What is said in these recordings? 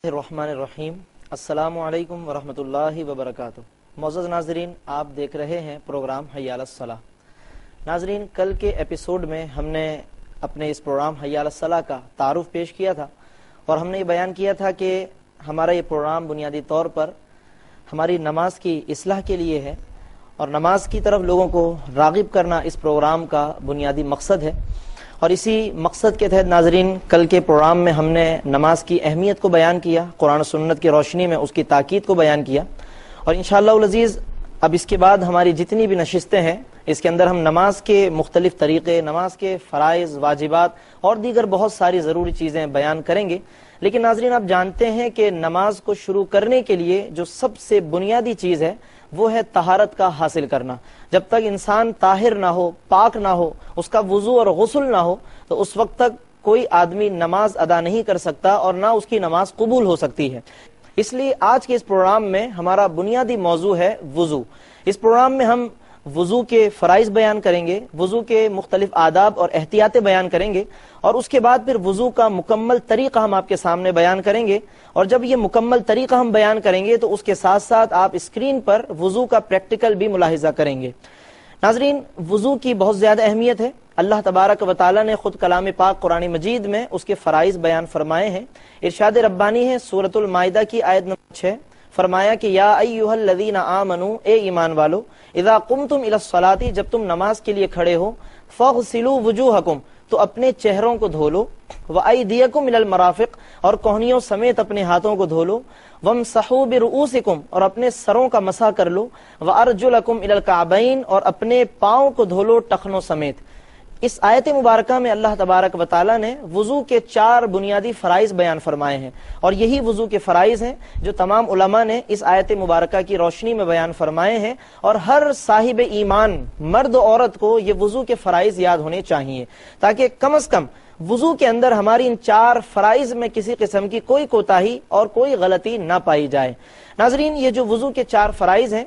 الرحمن الرحیم السلام علیکم ورحمۃ اللہ وبرکاتہ۔ معزز ناظرین، آپ دیکھ رہے ہیں پروگرام حی علی الصلاۃ۔ ناظرین، کل کے ایپیسوڈ میں ہم نے اپنے اس پروگرام حی علی الصلاۃ کا تعارف پیش کیا تھا اور ہم نے یہ بیان کیا تھا کہ ہمارا یہ پروگرام بنیادی طور پر ہماری نماز کی اصلاح کے لیے ہے اور نماز کی طرف لوگوں کو راغب کرنا اس پروگرام کا بنیادی مقصد ہے۔ اور اسی مقصد کے تحت ناظرین، کل کے پروگرام میں ہم نے نماز کی اہمیت کو بیان کیا، قرآن و سنت کی روشنی میں اس کی تاکید کو بیان کیا، اور انشاءاللہ العزیز اب اس کے بعد ہماری جتنی بھی نشستیں ہیں اس کے اندر ہم نماز کے مختلف طریقے، نماز کے فرائض، واجبات اور دیگر بہت ساری ضروری چیزیں بیان کریں گے۔ لیکن ناظرین، آپ جانتے ہیں کہ نماز کو شروع کرنے کے لیے جو سب سے بنیادی چیز ہے وہ ہے طہارت کا حاصل کرنا۔ جب تک انسان طاہر نہ ہو، پاک نہ ہو، اس کا وضو اور غسل نہ ہو، تو اس وقت تک کوئی آدمی نماز ادا نہیں کر سکتا اور نہ اس کی نماز قبول ہو سکتی ہے۔ اس لیے آج کے اس پروگرام میں ہمارا بنیادی موضوع ہے وضو۔ اس پروگرام میں ہم وضو کے فرائض بیان کریں گے، وضو کے مختلف آداب اور احتیاطیں بیان کریں گے، اور اس کے بعد پھر وضو کا مکمل طریقہ ہم آپ کے سامنے بیان کریں گے۔ اور جب یہ مکمل طریقہ ہم بیان کریں گے تو اس کے ساتھ ساتھ آپ اسکرین پر وضو کا پریکٹیکل بھی ملاحظہ کریں گے۔ ناظرین، وضو کی بہت زیادہ اہمیت ہے۔ اللہ تبارک و تعالی نے خود کلام پاک قرآن مجید میں اس کے فرائض بیان فرمائے ہیں۔ ارشاد ربانی ہے سورۃ المائدہ کی آیت نمبر 6، فرمایا کہ یا ایھا الذین آمنوا، اے ایمان والو، اذا قمتم الی الصلاۃ، جب تم نماز کے لیے کھڑے ہو، فاغسلوا وجوہکم، تو اپنے چہروں کو دھو لو، وایدیکم الی المرافق، اور کوہنیوں سمیت اپنے ہاتھوں کو دھو لو، وامسحوا برؤوسکم، اور اپنے سروں کا مسح کر لو، وارجلکم الی الکعبین، اور اپنے پاؤں کو دھو لو ٹخنوں سمیت۔ اس آیت مبارکہ میں اللہ تبارک و تعالی نے وضو کے 4 بنیادی فرائض بیان فرمائے ہیں، اور یہی وضو کے فرائض ہیں جو تمام علماء نے اس آیت مبارکہ کی روشنی میں بیان فرمائے ہیں، اور ہر صاحب ایمان مرد و عورت کو یہ وضو کے فرائض یاد ہونے چاہیے، تاکہ کم از کم وضو کے اندر ہماری ان 4 فرائض میں کسی قسم کی کوئی کوتاہی اور کوئی غلطی نہ پائی جائے۔ ناظرین، یہ جو وضو کے 4 فرائض ہیں،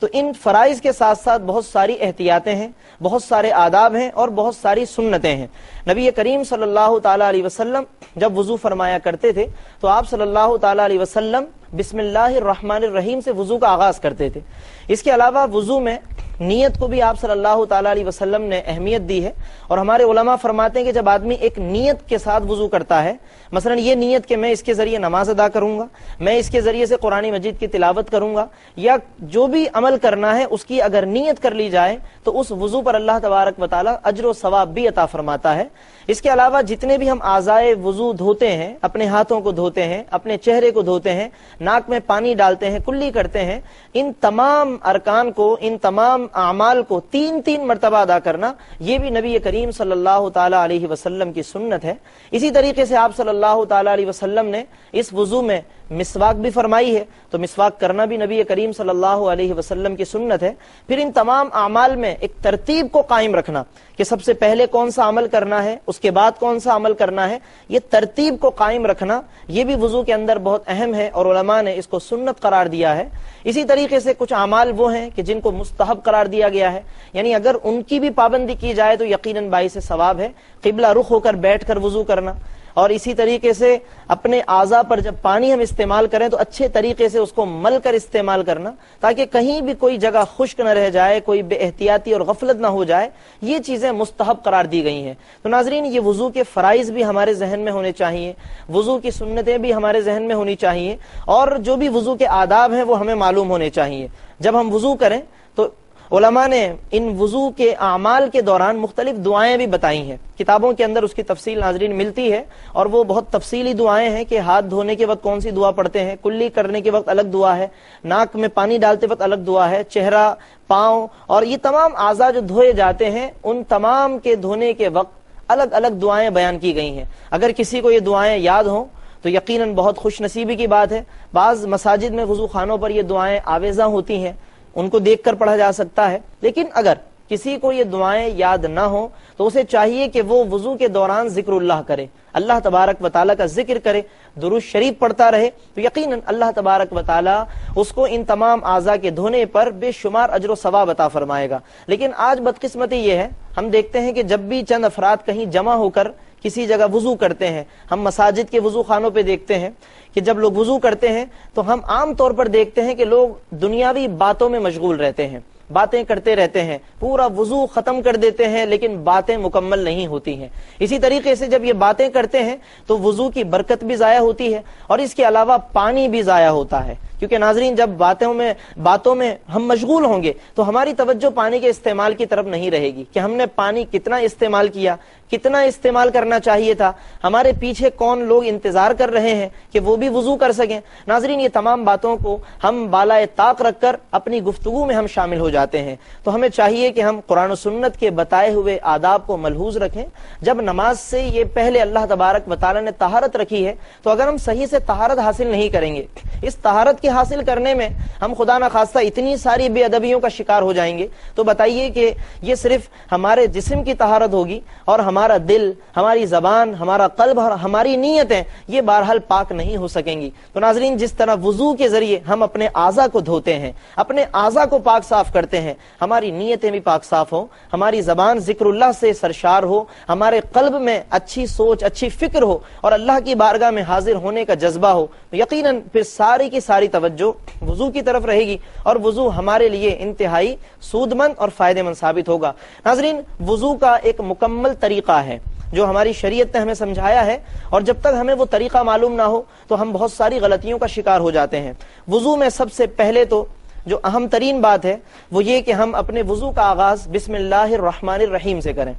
تو ان فرائض کے ساتھ ساتھ بہت ساری احتیاطیں ہیں، بہت سارے آداب ہیں اور بہت ساری سنتیں ہیں۔ نبی کریم صلی اللہ تعالی علیہ وسلم جب وضو فرمایا کرتے تھے تو آپ صلی اللہ تعالی علیہ وسلم بسم اللہ الرحمن الرحیم سے وضو کا آغاز کرتے تھے۔ اس کے علاوہ وضو میں نیت کو بھی آپ صلی اللہ تعالی علیہ وسلم نے اہمیت دی ہے، اور ہمارے علماء فرماتے ہیں کہ جب آدمی ایک نیت کے ساتھ وضو کرتا ہے، مثلا یہ نیت کہ میں اس کے ذریعے نماز ادا کروں گا، میں اس کے ذریعے سے قرآن مجید کی تلاوت کروں گا، یا جو بھی عمل کرنا ہے اس کی اگر نیت کر لی جائے تو اس وضو پر اللہ تبارک و تعالی اجر و ثواب بھی عطا فرماتا ہے۔ اس کے علاوہ جتنے بھی ہم اعضائے وضو دھوتے ہیں، اپنے ہاتھوں کو دھوتے ہیں، اپنے چہرے کو دھوتے ہیں، ناک میں پانی ڈالتے ہیں، کلی کرتے ہیں، ان تمام ارکان کو، ان تمام اعمال کو 3 مرتبہ ادا کرنا، یہ بھی نبی کریم صلی اللہ تعالی علیہ وسلم کی سنت ہے۔ اسی طریقے سے آپ صلی اللہ تعالی علیہ وسلم نے اس وضو میں مسواک بھی فرمائی ہے، تو مسواک کرنا بھی نبی کریم صلی اللہ علیہ وسلم کی سنت ہے۔ پھر ان تمام اعمال میں ایک ترتیب کو قائم رکھنا کہ سب سے پہلے کون سا عمل کرنا ہے، اس کے بعد کون سا عمل کرنا ہے، یہ ترتیب کو قائم رکھنا یہ بھی وضو کے اندر بہت اہم ہے، اور علماء نے اس کو سنت قرار دیا ہے۔ اسی طریقے سے کچھ اعمال وہ ہیں کہ جن کو مستحب قرار دیا گیا ہے، یعنی اگر ان کی بھی پابندی کی جائے تو یقیناً باعث ثواب ہے۔ قبلہ رخ ہو کر بیٹھ کر وضو کرنا، اور اسی طریقے سے اپنے اعضاء پر جب پانی ہم استعمال کریں تو اچھے طریقے سے اس کو مل کر استعمال کرنا، تاکہ کہیں بھی کوئی جگہ خشک نہ رہ جائے، کوئی بے احتیاطی اور غفلت نہ ہو جائے، یہ چیزیں مستحب قرار دی گئی ہیں۔ تو ناظرین، یہ وضو کے فرائض بھی ہمارے ذہن میں ہونے چاہیے، وضو کی سنتیں بھی ہمارے ذہن میں ہونی چاہیے، اور جو بھی وضو کے آداب ہیں وہ ہمیں معلوم ہونے چاہیے۔ جب ہم وضو کریں تو علماء نے ان وضو کے اعمال کے دوران مختلف دعائیں بھی بتائی ہیں، کتابوں کے اندر اس کی تفصیل ناظرین ملتی ہے، اور وہ بہت تفصیلی دعائیں ہیں کہ ہاتھ دھونے کے وقت کون سی دعا پڑھتے ہیں، کلی کرنے کے وقت الگ دعا ہے، ناک میں پانی ڈالتے وقت الگ دعا ہے، چہرہ، پاؤں اور یہ تمام اعضاء جو دھوئے جاتے ہیں ان تمام کے دھونے کے وقت الگ الگ دعائیں بیان کی گئی ہیں۔ اگر کسی کو یہ دعائیں یاد ہوں تو یقیناً بہت خوش نصیبی کی بات ہے۔ بعض مساجد میں وضو خانوں پر یہ دعائیں آویزاں ہوتی ہیں، ان کو دیکھ کر پڑھا جا سکتا ہے، لیکن اگر کسی کو یہ دعائیں یاد نہ ہوں تو اسے چاہیے کہ وہ وضو کے دوران ذکر اللہ کرے، اللہ تبارک و تعالیٰ کا ذکر کرے، درود شریف پڑھتا رہے، تو یقیناً اللہ تبارک و تعالیٰ اس کو ان تمام اعضاء کے دھونے پر بے شمار اجر و ثواب عطا فرمائے گا۔ لیکن آج بدقسمتی یہ ہے، ہم دیکھتے ہیں کہ جب بھی چند افراد کہیں جمع ہو کر کسی جگہ وضو کرتے ہیں، ہم مساجد کے وضو خانوں پہ دیکھتے ہیں کہ جب لوگ وضو کرتے ہیں تو ہم عام طور پر دیکھتے ہیں کہ لوگ دنیاوی باتوں میں مشغول رہتے ہیں، باتیں کرتے رہتے ہیں، پورا وضو ختم کر دیتے ہیں لیکن باتیں مکمل نہیں ہوتی ہیں۔ اسی طریقے سے جب یہ باتیں کرتے ہیں تو وضو کی برکت بھی ضائع ہوتی ہے اور اس کے علاوہ پانی بھی ضائع ہوتا ہے، کیونکہ ناظرین جب باتوں میں ہم مشغول ہوں گے تو ہماری توجہ پانی کے استعمال کی طرف نہیں رہے گی کہ ہم نے پانی کتنا استعمال کیا، کتنا استعمال کرنا چاہیے تھا، ہمارے پیچھے کون لوگ انتظار کر رہے ہیں کہ وہ بھی وضو کر سکیں۔ ناظرین یہ تمام باتوں کو ہم بالائے طاق رکھ کر اپنی گفتگو میں ہم شامل ہو جاتے ہیں، تو ہمیں چاہیے کہ ہم قرآن و سنت کے بتائے ہوئے آداب کو ملحوظ رکھیں۔ جب نماز سے یہ پہلے اللہ تبارک و تعالیٰ نے طہارت رکھی ہے تو اگر ہم صحیح سے طہارت حاصل نہیں کریں گے، اس طہارت کے حاصل کرنے میں ہم خدا نخواستہ اتنی ساری بے ادبیوں کا شکار ہو جائیں گے، تو بتائیے کہ یہ صرف ہمارے جسم کی طہارت ہوگی اور ہمارا دل، ہماری زبان، ہمارا قلب اور ہماری نیتیں یہ بہرحال پاک نہیں ہو سکیں گی۔ تو ناظرین جس طرح وضو کے ذریعے ہم اپنے اعضاء کو دھوتے ہیں، اپنے اعضاء کو پاک صاف کرتے ہیں، ہماری نیتیں بھی پاک صاف ہوں، ہماری زبان ذکر اللہ سے سرشار ہو، ہمارے قلب میں اچھی سوچ، اچھی فکر ہو اور اللہ کی بارگاہ میں حاضر ہونے کا جذبہ ہو، تو یقیناً پھر ساری کی ساری توجہ وضو کی طرف رہے گی اور وضو ہمارے لیے انتہائی سود مند اور فائدہ مند ثابت ہوگا۔ ناظرین وضو کا ایک مکمل طریقہ ہے جو ہماری شریعت نے ہمیں سمجھایا ہے، اور جب تک ہمیں وہ طریقہ معلوم نہ ہو تو ہم بہت ساری غلطیوں کا شکار ہو جاتے ہیں۔ وضو میں سب سے پہلے تو جو اہم ترین بات ہے وہ یہ کہ ہم اپنے وضو کا آغاز بسم اللہ الرحمن الرحیم سے کریں۔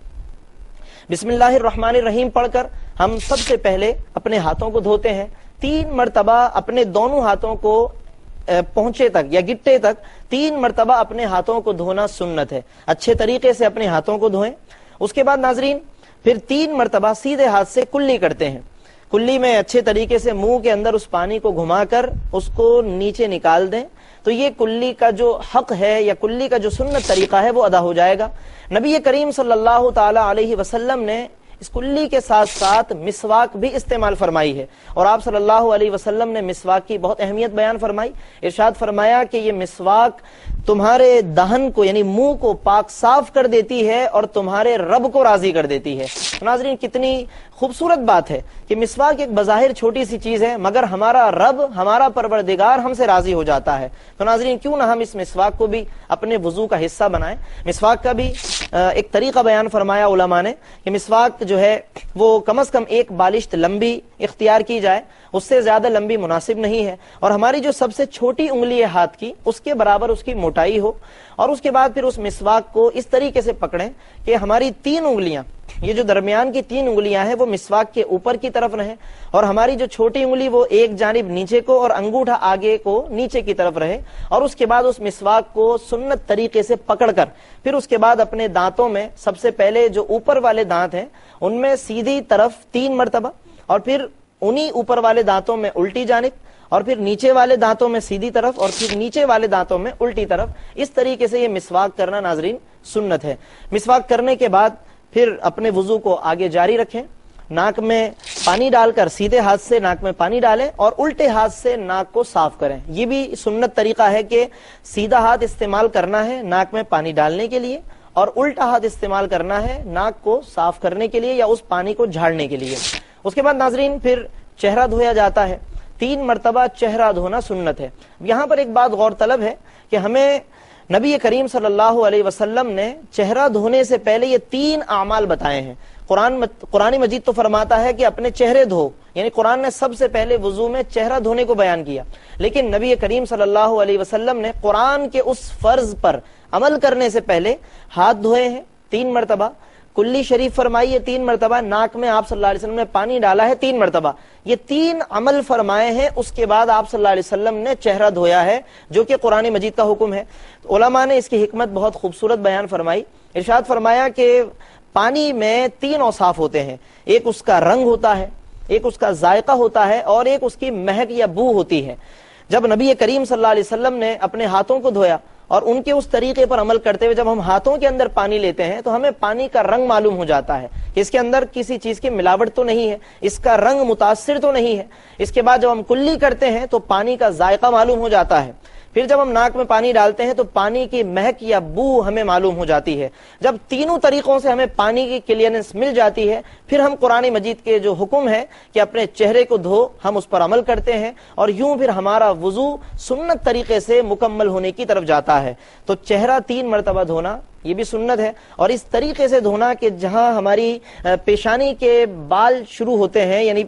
بسم اللہ الرحمن الرحیم پڑھ کر ہم سب سے پہلے اپنے ہاتھوں کو دھوتے ہیں، 3 مرتبہ اپنے دونوں ہاتھوں کو پہنچے تک یا گٹے تک 3 مرتبہ اپنے ہاتھوں کو دھونا سنت ہے۔ اچھے طریقے سے اپنے ہاتھوں کو دھوئیں۔ اس کے بعد ناظرین پھر 3 مرتبہ سیدھے ہاتھ سے کلی کرتے ہیں۔ کلی میں اچھے طریقے سے منہ کے اندر اس پانی کو گھما کر اس کو نیچے نکال دیں، تو یہ کلی کا جو حق ہے یا کلی کا جو سنت طریقہ ہے وہ ادا ہو جائے گا۔ نبی کریم صلی اللہ تعالی علیہ وسلم نے اس کلی کے ساتھ ساتھ مسواک بھی استعمال فرمائی ہے، اور آپ صلی اللہ علیہ وسلم نے مسواک کی بہت اہمیت بیان فرمائی۔ ارشاد فرمایا کہ یہ مسواک تمہارے دہن کو یعنی منہ کو پاک صاف کر دیتی ہے اور تمہارے رب کو راضی کر دیتی ہے۔ ناظرین کتنی خوبصورت بات ہے کہ مسواک ایک بظاہر چھوٹی سی چیز ہے مگر ہمارا رب، ہمارا پروردگار ہم سے راضی ہو جاتا ہے۔ تو ناظرین کیوں نہ ہم اس مسواک کو بھی اپنے وضو کا حصہ بنائیں۔ مسواک کا بھی ایک طریقہ بیان فرمایا علماء نے کہ مسواک جو ہے وہ کم از کم 1 بالشت لمبی اختیار کی جائے، اس سے زیادہ لمبی مناسب نہیں ہے، اور ہماری جو سب سے چھوٹی انگلی ہے ہاتھ کی اس کے برابر اس کی موٹائی ہو، اور اس کے بعد پھر اس مسواک کو اس طریقے سے پکڑیں کہ ہماری 3 انگلیاں، یہ جو درمیان کی 3 انگلیاں ہیں وہ مسواک کے اوپر کی طرف رہیں، اور ہماری جو چھوٹی انگلی وہ ایک جانب نیچے کو اور انگوٹھا آگے کو نیچے کی طرف رہے، اور اس کے بعد اس مسواک کو سنت طریقے سے پکڑ کر پھر اس کے بعد اپنے دانتوں میں سب سے پہلے جو اوپر والے دانت ہیں ان میں سیدھی طرف 3 مرتبہ، اور پھر انہی اوپر والے دانتوں میں الٹی جانب، اور پھر نیچے والے دانتوں میں سیدھی طرف، اور پھر نیچے والے دانتوں میں الٹی طرف، اس طریقے سے یہ مسواک کرنا ناظرین سنت ہے۔ مسواک کرنے کے بعد پھر اپنے وضو کو آگے جاری رکھیں، ناک میں پانی ڈال کر سیدھے ہاتھ سے ناک میں پانی ڈالیں اور الٹے ہاتھ سے ناک کو صاف کریں۔ یہ بھی سنت طریقہ ہے کہ سیدھا ہاتھ استعمال کرنا ہے ناک میں پانی ڈالنے کے لیے، اور الٹا ہاتھ استعمال کرنا ہے ناک کو صاف کرنے کے لیے یا اس پانی کو جھاڑنے کے لیے۔ اس کے بعد ناظرین پھر چہرہ دھویا جاتا ہے، 3 مرتبہ چہرہ دھونا سنت ہے۔ یہاں پر ایک بات غور طلب ہے کہ ہمیں نبی کریم صلی اللہ علیہ وسلم نے چہرہ دھونے سے پہلے یہ 3 اعمال بتائے ہیں۔ قرآن مجید تو فرماتا ہے کہ اپنے چہرے دھو، یعنی قرآن نے سب سے پہلے وضو میں چہرہ دھونے کو بیان کیا، لیکن نبی کریم صلی اللہ علیہ وسلم نے قرآن کے اس فرض پر عمل کرنے سے پہلے ہاتھ دھوئے ہیں 3 مرتبہ، کلی شریف فرمائی ہے 3 مرتبہ، ناک میں آپ صلی اللہ علیہ وسلم نے پانی ڈالا ہے 3 مرتبہ، یہ 3 عمل فرمائے ہیں۔ اس کے بعد آپ صلی اللہ علیہ وسلم نے چہرہ دھویا ہے جو کہ قرآن مجید کا حکم ہے۔ علماء نے اس کی حکمت بہت خوبصورت بیان فرمائی۔ ارشاد فرمایا کہ پانی میں 3 اوصاف ہوتے ہیں، ایک اس کا رنگ ہوتا ہے، ایک اس کا ذائقہ ہوتا ہے، اور ایک اس کی مہک یا بو ہوتی ہے۔ جب نبی کریم صلی اللہ علیہ وسلم نے اپنے ہاتھوں کو دھویا اور ان کے اس طریقے پر عمل کرتے ہوئے جب ہم ہاتھوں کے اندر پانی لیتے ہیں تو ہمیں پانی کا رنگ معلوم ہو جاتا ہے کہ اس کے اندر کسی چیز کی ملاوٹ تو نہیں ہے، اس کا رنگ متاثر تو نہیں ہے۔ اس کے بعد جب ہم کلی کرتے ہیں تو پانی کا ذائقہ معلوم ہو جاتا ہے۔ پھر جب ہم ناک میں پانی ڈالتے ہیں تو پانی کی مہک یا بو ہمیں معلوم ہو جاتی ہے. جب تینوں طریقوں سے ہمیں پانی کی کلیئرنس مل جاتی ہے پھر ہم قرآن مجید کے جو حکم ہے کہ اپنے چہرے کو دھو ہم اس پر عمل کرتے ہیں اور یوں پھر ہمارا وضو سنت طریقے سے مکمل ہونے کی طرف جاتا ہے. تو چہرہ 3 مرتبہ دھونا یہ بھی سنت ہے اور اس طریقے سے دھونا کہ جہاں ہماری پیشانی کے بال شروع ہوتے ہیں یعنی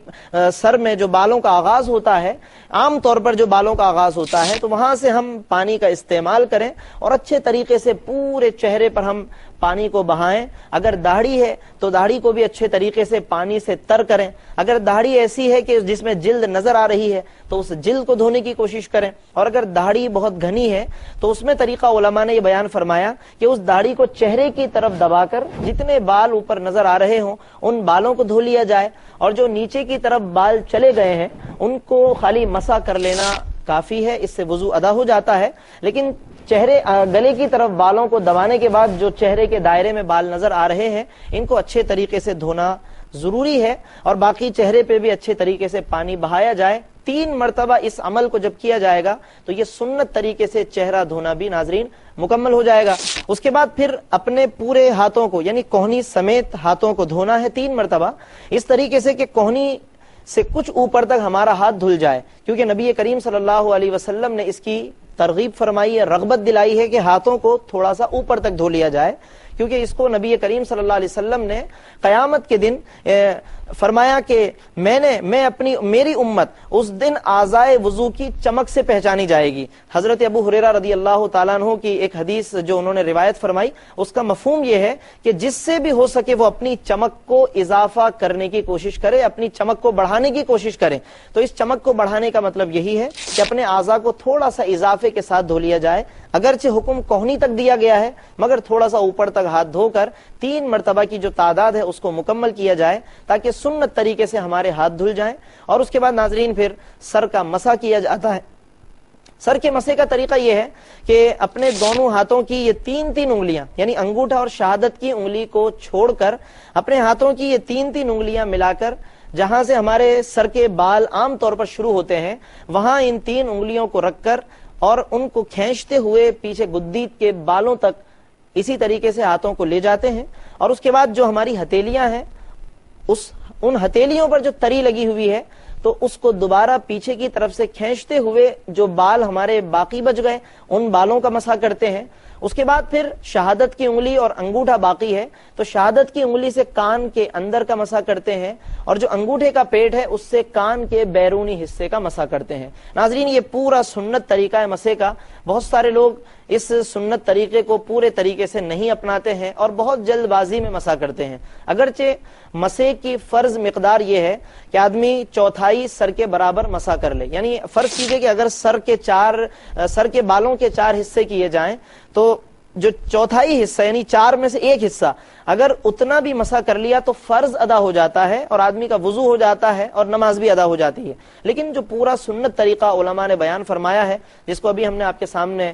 سر میں جو بالوں کا آغاز ہوتا ہے عام طور پر جو بالوں کا آغاز ہوتا ہے تو وہاں سے ہم پانی کا استعمال کریں اور اچھے طریقے سے پورے چہرے پر ہم پانی کو بہائیں. اگر داڑھی ہے تو داڑھی کو بھی اچھے طریقے سے پانی سے تر کریں. اگر داڑھی ایسی ہے کہ جس میں جلد نظر آ رہی ہے تو اس جلد کو دھونے کی کوشش کریں. اور اگر داڑھی بہت گھنی ہے تو اس میں طریقہ علماء نے یہ بیان فرمایا کہ اس داڑھی کو چہرے کی طرف دبا کر جتنے بال اوپر نظر آ رہے ہوں ان بالوں کو دھو لیا جائے اور جو نیچے کی طرف بال چلے گئے ہیں ان کو خالی مسح کر لینا کافی ہے. اس سے وضو ادا ہو جاتا ہے. لیکن چہرے گلے کی طرف بالوں کو دبانے کے بعد جو چہرے کے دائرے میں بال نظر آ رہے ہیں ان کو اچھے طریقے سے دھونا ضروری ہے اور باقی چہرے پہ بھی اچھے طریقے سے پانی بہایا جائے. 3 مرتبہ اس عمل کو جب کیا جائے گا تو یہ سنت طریقے سے چہرہ دھونا بھی ناظرین مکمل ہو جائے گا. اس کے بعد پھر اپنے پورے ہاتھوں کو یعنی کوہنی سمیت ہاتھوں کو دھونا ہے 3 مرتبہ اس طریقے سے کہ کوہنی سے کچھ اوپر تک ہمارا ہاتھ دھل جائے کیونکہ نبی کریم صلی اللہ علیہ وسلم نے اس کی ترغیب فرمائی ہے, رغبت دلائی ہے کہ ہاتھوں کو تھوڑا سا اوپر تک دھو لیا جائے کیونکہ اس کو نبی کریم صلی اللہ علیہ وسلم نے قیامت کے دن فرمایا کہ میری امت اس دن اعضائے وضو کی چمک سے پہچانی جائے گی. حضرت ابو ہریرہ رضی اللہ تعالیٰ عنہ کی ایک حدیث جو انہوں نے روایت فرمائی اس کا مفہوم یہ ہے کہ جس سے بھی ہو سکے وہ اپنی چمک کو اضافہ کرنے کی کوشش کرے, اپنی چمک کو بڑھانے کی کوشش کرے. تو اس چمک کو بڑھانے کا مطلب یہی ہے کہ اپنے اعضاء کو تھوڑا سا اضافے کے ساتھ دھو لیا جائے. اگرچہ حکم کوہنی تک دیا گیا ہے مگر تھوڑا سا اوپر تک ہاتھ دھو کر 3 مرتبہ کی جو تعداد ہے اس کو مکمل کیا جائے تاکہ سنت طریقے سے ہمارے ہاتھ دھل جائیں. اور اس کے بعد ناظرین پھر سر کا مسح کیا جاتا ہے. سر کے مسح کا طریقہ یہ ہے کہ اپنے دونوں ہاتھوں کی یہ 3 انگلیاں یعنی انگوٹھا اور شہادت کی انگلی کو چھوڑ کر اپنے ہاتھوں کی یہ 3 انگلیاں ملا کر جہاں سے ہمارے سر کے بال عام طور پر شروع ہوتے ہیں وہاں ان 3 انگلیوں کو رکھ کر اور ان کو کھینچتے ہوئے پیچھے گدی کے بالوں تک اسی طریقے سے ہاتھوں کو لے جاتے ہیں. اور اس کے بعد جو ہماری ہتھیلیاں ہیں ان ہتھیلیوں پر جو تری لگی ہوئی ہے تو اس کو دوبارہ پیچھے کی طرف سے کھینچتے ہوئے جو بال ہمارے باقی بچ گئے ان بالوں کا مسح کرتے ہیں. اس کے بعد پھر شہادت کی انگلی اور انگوٹھا باقی ہے تو شہادت کی انگلی سے کان کے اندر کا مسح کرتے ہیں اور جو انگوٹھے کا پیٹ ہے اس سے کان کے بیرونی حصے کا مسح کرتے ہیں. ناظرین یہ پورا سنت طریقہ ہے مسح کا. بہت سارے لوگ اس سنت طریقے کو پورے طریقے سے نہیں اپناتے ہیں اور بہت جلد بازی میں مسح کرتے ہیں. اگرچہ مسح کی فرض مقدار یہ ہے کہ آدمی 1/4 سر کے برابر مسح کر لے. یعنی فرض کیجئے کہ اگر سر کے بالوں کے 4 حصے کیے جائیں تو جو 1/4 حصہ یعنی 4 میں سے 1 حصہ اگر اتنا بھی مسح کر لیا تو فرض ادا ہو جاتا ہے اور آدمی کا وضو ہو جاتا ہے اور نماز بھی ادا ہو جاتی ہے. لیکن جو پورا سنت طریقہ علماء نے بیان فرمایا ہے جس کو ابھی ہم نے آپ کے سامنے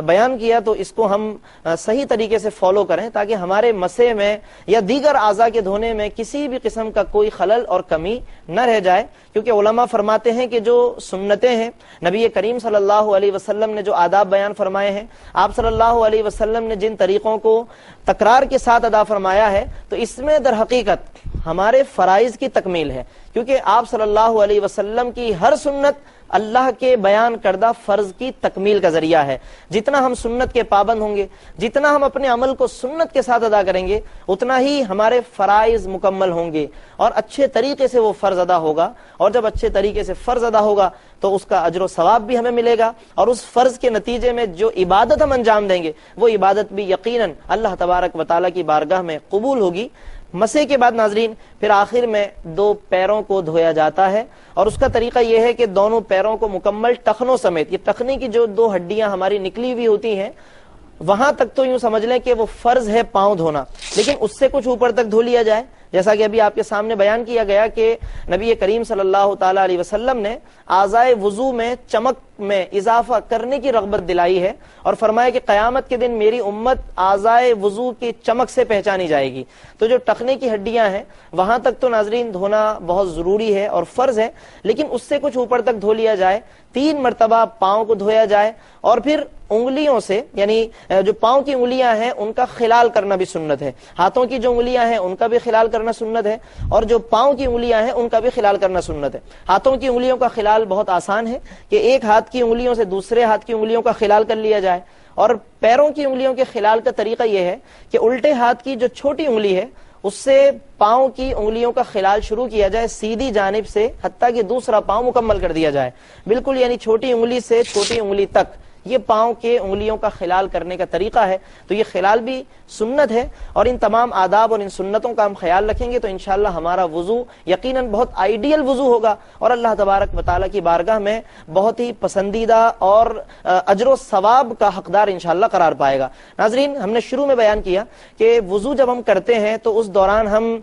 بیان کیا تو اس کو ہم صحیح طریقے سے فالو کریں تاکہ ہمارے مسح میں یا دیگر اعضاء کے دھونے میں کسی بھی قسم کا کوئی خلل اور کمی نہ رہ جائے. کیونکہ علماء فرماتے ہیں کہ جو سنتیں ہیں نبی کریم صلی اللہ علیہ وسلم نے جو آداب بیان فرمائے ہیں آپ صلی اللہ علیہ وسلم نے جن طریقوں کو تکرار کے ساتھ ادا فرمایا ہے تو اس میں در حقیقت ہمارے فرائض کی تکمیل ہے. کیونکہ آپ صلی اللہ علیہ وسلم کی ہر سنت اللہ کے بیان کردہ فرض کی تکمیل کا ذریعہ ہے. جتنا ہم سنت کے پابند ہوں گے جتنا ہم اپنے عمل کو سنت کے ساتھ ادا کریں گے اتنا ہی ہمارے فرائض مکمل ہوں گے اور اچھے طریقے سے وہ فرض ادا ہوگا. اور جب اچھے طریقے سے فرض ادا ہوگا تو اس کا اجر و ثواب بھی ہمیں ملے گا اور اس فرض کے نتیجے میں جو عبادت ہم انجام دیں گے وہ عبادت بھی یقیناً اللہ تبارک و تعالیٰ کی بارگاہ میں قبول ہوگی. مسح کے بعد ناظرین پھر آخر میں 2 پیروں کو دھویا جاتا ہے اور اس کا طریقہ یہ ہے کہ دونوں پیروں کو مکمل ٹخنوں سمیت, یہ ٹخنے کی جو 2 ہڈیاں ہماری نکلی ہوئی ہوتی ہیں وہاں تک تو یوں سمجھ لیں کہ وہ فرض ہے پاؤں دھونا, لیکن اس سے کچھ اوپر تک دھو لیا جائے جیسا کہ ابھی آپ کے سامنے بیان کیا گیا کہ نبی کریم صلی اللہ تعالی علیہ وسلم نے اعضائے وضو میں چمک میں اضافہ کرنے کی رغبت دلائی ہے اور فرمایا کہ قیامت کے دن میری امت اعضائے وضو کی چمک سے پہچانی جائے گی۔ تو جو ٹخنے کی ہڈیاں ہیں وہاں تک تو ناظرین دھونا بہت ضروری ہے اور فرض ہے، لیکن اس سے کچھ اوپر تک دھو لیا جائے، 3 مرتبہ پاؤں کو دھویا جائے، اور پھر انگلیوں سے یعنی جو پاؤں کی انگلیاں ہیں ان کا خلال کرنا بھی سنت ہے، ہاتھوں کی جو انگلیاں ہیں ان کا بھی خلال کرنا سنت ہے، اور جو پاؤں کی انگلیاں ہیں ان کا بھی خلال کرنا سنت ہے۔ ہاتھوں کی انگلیوں کا خلال بہت آسان ہے کہ ایک ہاتھ کی انگلیوں سے دوسرے ہاتھ کی انگلیوں کا خلال کر لیا جائے، اور پیروں کی انگلیوں کے خلال کا طریقہ یہ ہے کہ الٹے ہاتھ کی جو چھوٹی انگلی ہے اس سے پاؤں کی انگلیوں کا خلال شروع کیا جائے سیدھی جانب سے، حتیٰ کہ دوسرا پاؤں مکمل کر دیا جائے، بالکل یعنی چھوٹی انگلی سے چھوٹی انگلی تک یہ پاؤں کے انگلیوں کا خلال کرنے کا طریقہ ہے۔ تو یہ خلال بھی سنت ہے، اور ان تمام آداب اور ان سنتوں کا ہم خیال رکھیں گے تو انشاءاللہ ہمارا وضو یقیناً بہت آئیڈیل وضو ہوگا اور اللہ تبارک و تعالیٰ کی بارگاہ میں بہت ہی پسندیدہ اور اجر و ثواب کا حقدار انشاءاللہ قرار پائے گا۔ ناظرین، ہم نے شروع میں بیان کیا کہ وضو جب ہم کرتے ہیں تو اس دوران ہم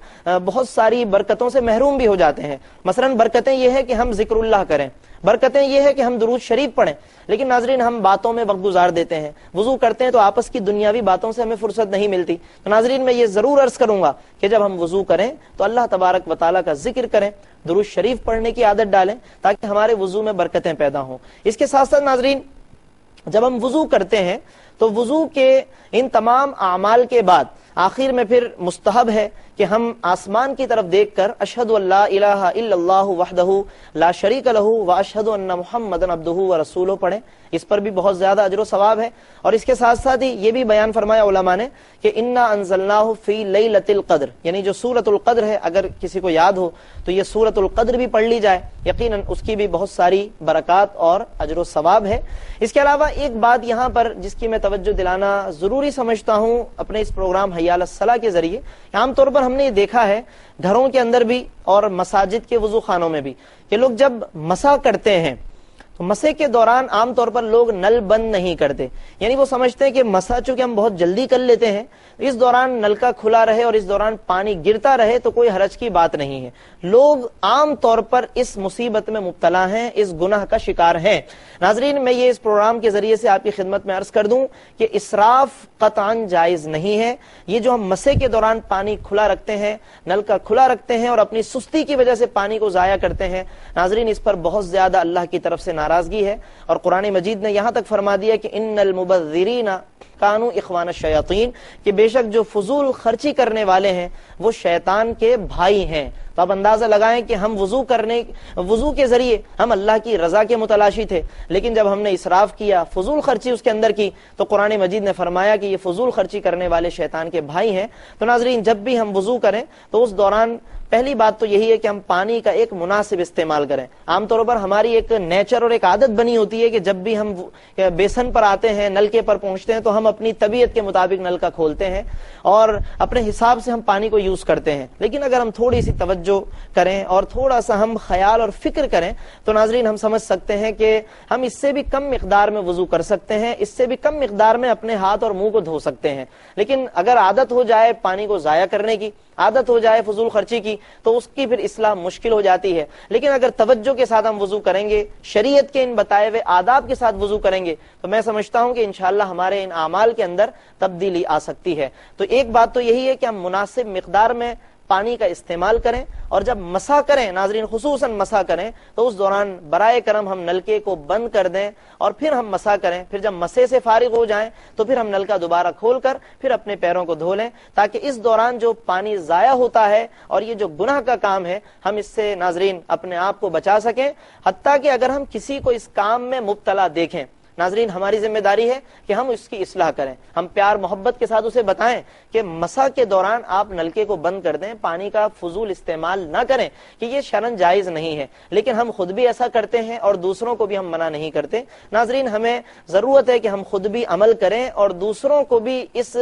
بہت ساری برکتوں سے محروم بھی ہو جاتے ہیں۔ مثلاً برکتیں یہ ہے کہ ہم ذکر اللہ کریں، برکتیں یہ ہے کہ ہم درود شریف پڑھیں، لیکن ناظرین ہم باتوں میں وقت گزار دیتے ہیں، وضو کرتے ہیں تو آپس کی دنیاوی باتوں سے ہمیں فرصت نہیں ملتی۔ تو ناظرین میں یہ ضرور عرض کروں گا کہ جب ہم وضو کریں تو اللہ تبارک و تعالیٰ کا ذکر کریں، درود شریف پڑھنے کی عادت ڈالیں تاکہ ہمارے وضو میں برکتیں پیدا ہوں۔ اس کے ساتھ ساتھ ناظرین جب ہم وضو کرتے ہیں تو وضو کے ان تمام اعمال کے بعد آخر میں پھر مستحب ہے کہ ہم آسمان کی طرف دیکھ کر اشہد ان لا الہ الا اللہ وحدہ لا شریک لہ واشہد ان محمدا عبدہ ورسولہ پڑھیں، اس پر بھی بہت زیادہ اجر و ثواب ہے۔ اور اس کے ساتھ ساتھ ہی یہ بھی بیان فرمایا علماء نے کہ انا انزلناہ فی لیلۃ القدر، یعنی جو سورۃ القدر ہے اگر کسی کو یاد ہو تو یہ سورۃ القدر بھی پڑھ لی جائے، یقیناً اس کی بھی بہت ساری برکات اور اجر و ثواب ہے۔ اس کے علاوہ ایک بات یہاں پر جس کی میں توجہ دلانا ضروری سمجھتا ہوں اپنے اس پروگرام حی علی الصلاۃ کے ذریعے، عام طور پر ہم نے یہ دیکھا ہے گھروں کے اندر بھی اور مساجد کے وضو خانوں میں بھی کہ لوگ جب مسح کرتے ہیں تو مسح کے دوران عام طور پر لوگ نل بند نہیں کرتے، یعنی وہ سمجھتے ہیں کہ مسح چونکہ ہم بہت جلدی کر لیتے ہیں اس دوران نل کا کھلا رہے اور اس دوران پانی گرتا رہے تو کوئی حرج کی بات نہیں ہے۔ لوگ عام طور پر اس مصیبت میں مبتلا ہیں، اس گناہ کا شکار ہیں۔ ناظرین میں یہ اس پروگرام کے ذریعے سے آپ کی خدمت میں عرض کر دوں کہ اسراف قطعاً جائز نہیں ہے۔ یہ جو ہم مسح کے دوران پانی کھلا رکھتے ہیں، نل کا کھلا رکھتے ہیں اور اپنی سستی کی وجہ سے پانی کو ضائع کرتے ہیں، ناظرین اس پر بہت زیادہ اللہ کی طرف سے ناراضگی ہے، اور قرآن مجید نے یہاں تک فرما دیا کہ ان المبذرین کانوا اخوان الشیاطین، کہ بے شک جو فضول خرچی کرنے والے ہیں وہ شیطان کے بھائی ہیں۔ تو آپ اندازہ لگائیں کہ ہم وضو کے ذریعے ہم اللہ کی رضا کے متلاشی تھے، لیکن جب ہم نے اسراف کیا، فضول خرچی اس کے اندر کی، تو قرآن مجید نے فرمایا کہ یہ فضول خرچی کرنے والے شیطان کے بھائی ہیں۔ تو ناظرین جب بھی ہم وضو کریں تو اس دوران پہلی بات تو یہی ہے کہ ہم پانی کا ایک مناسب استعمال کریں۔ عام طور پر ہماری ایک نیچر اور ایک عادت بنی ہوتی ہے کہ جب بھی ہم بیسن پر آتے ہیں، نلکے پر پہنچتے ہیں تو ہم اپنی طبیعت کے مطابق نل کا کھولتے ہیں اور اپنے حساب سے ہم پانی کو یوز کرتے ہیں، لیکن اگر ہم تھوڑی سی توجہ کریں اور تھوڑا سا ہم خیال اور فکر کریں تو ناظرین ہم سمجھ سکتے ہیں کہ ہم اس سے بھی کم مقدار میں وضو کر سکتے ہیں، اس سے بھی کم مقدار میں اپنے ہاتھ اور منہ کو دھو سکتے ہیں۔ لیکن اگر عادت ہو جائے پانی کو ضائع کرنے کی، عادت ہو جائے فضول خرچی کی، تو اس کی پھر اصلاح مشکل ہو جاتی ہے۔ لیکن اگر توجہ کے ساتھ ہم وضو کریں گے، شریعت کے ان بتائے ہوئے آداب کے ساتھ وضو کریں گے، تو میں سمجھتا ہوں کہ انشاءاللہ ہمارے ان اعمال کے اندر تبدیلی آ سکتی ہے۔ تو ایک بات تو یہی ہے کہ ہم مناسب مقدار میں پانی کا استعمال کریں، اور جب مسح کریں ناظرین خصوصاً مسح کریں تو اس دوران برائے کرم ہم نلکے کو بند کر دیں اور پھر ہم مسح کریں، پھر جب مسح سے فارغ ہو جائیں تو پھر ہم نل کا دوبارہ کھول کر پھر اپنے پیروں کو دھو لیں، تاکہ اس دوران جو پانی ضائع ہوتا ہے اور یہ جو گناہ کا کام ہے ہم اس سے ناظرین اپنے آپ کو بچا سکیں۔ حتیٰ کہ اگر ہم کسی کو اس کام میں مبتلا دیکھیں ناظرین ہماری ذمہ داری ہے کہ ہم اس کی اصلاح کریں، ہم پیار محبت کے ساتھ اسے بتائیں کہ مسح کے دوران آپ نلکے کو بند کر دیں، پانی کا فضول استعمال نہ کریں، کہ یہ شرعاً جائز نہیں ہے، لیکن ہم خود بھی ایسا کرتے ہیں اور دوسروں کو بھی ہم منع نہیں کرتے۔ ناظرین ہمیں ضرورت ہے کہ ہم خود بھی عمل کریں اور دوسروں کو بھی اس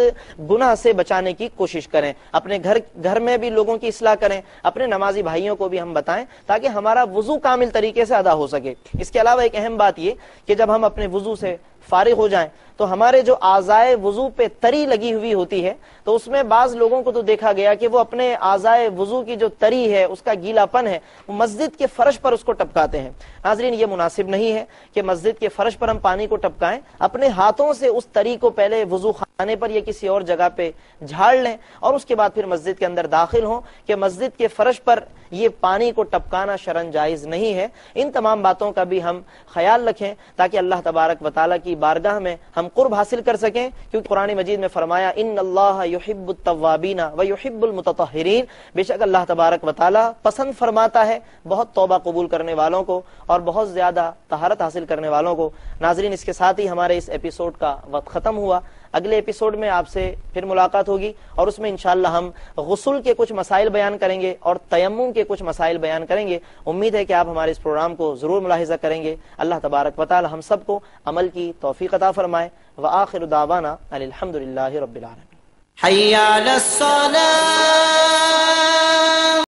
گناہ سے بچانے کی کوشش کریں، اپنے گھر میں بھی لوگوں کی اصلاح کریں، اپنے نمازی بھائیوں کو بھی ہم بتائیں تاکہ ہمارا وضو کامل طریقے سے ادا ہو سکے۔ اس کے علاوہ ایک اہم بات یہ کہ جب ہم اپنے وضو وضو سے فارغ ہو جائیں تو ہمارے جو اعضائے وضو پہ تری لگی ہوئی ہوتی ہے تو اس میں بعض لوگوں کو تو دیکھا گیا کہ وہ اپنے اعضائے وضو کی جو تری ہے اس کا گیلا پن ہے وہ مسجد کے فرش پر اس کو ٹپکاتے ہیں. ناظرین یہ مناسب نہیں ہے کہ مسجد کے فرش پر ہم پانی کو ٹپکائیں. اپنے ہاتھوں سے اس تری کو پہلے وضو خانے پر یا کسی اور جگہ پہ جھاڑ لیں اور اس کے بعد پھر مسجد کے اندر داخل ہوں کہ مسجد کے فرش پر یہ پانی کو ٹپکانا شرعاً جائز نہیں ہے. ان تمام باتوں کا بھی ہم خیال رکھیں تاکہ اللہ تبارک و تعالیٰ کی بارگاہ میں ہم قرب حاصل کر سکیں, کیونکہ قرآن مجید میں فرمایا ان اللہ یحب التوابین و یحب المتطہرین, بے شک اللہ تبارک و تعالیٰ پسند فرماتا ہے بہت توبہ قبول کرنے والوں کو اور بہت زیادہ طہارت حاصل کرنے والوں کو. ناظرین اس کے ساتھ ہی ہمارے اس ایپیسوڈ کا وقت ختم ہوا. اگلے ایپیسوڈ میں آپ سے پھر ملاقات ہوگی اور اس میں انشاءاللہ ہم غسل کے کچھ مسائل بیان کریں گے اور تیمم کے کچھ مسائل بیان کریں گے. امید ہے کہ آپ ہمارے اس پروگرام کو ضرور ملاحظہ کریں گے. اللہ تبارک و تعالی ہم سب کو عمل کی توفیق عطا فرمائے. وآخر دعوانا الحمدللہ رب العالمین. حی علی الصلاۃ.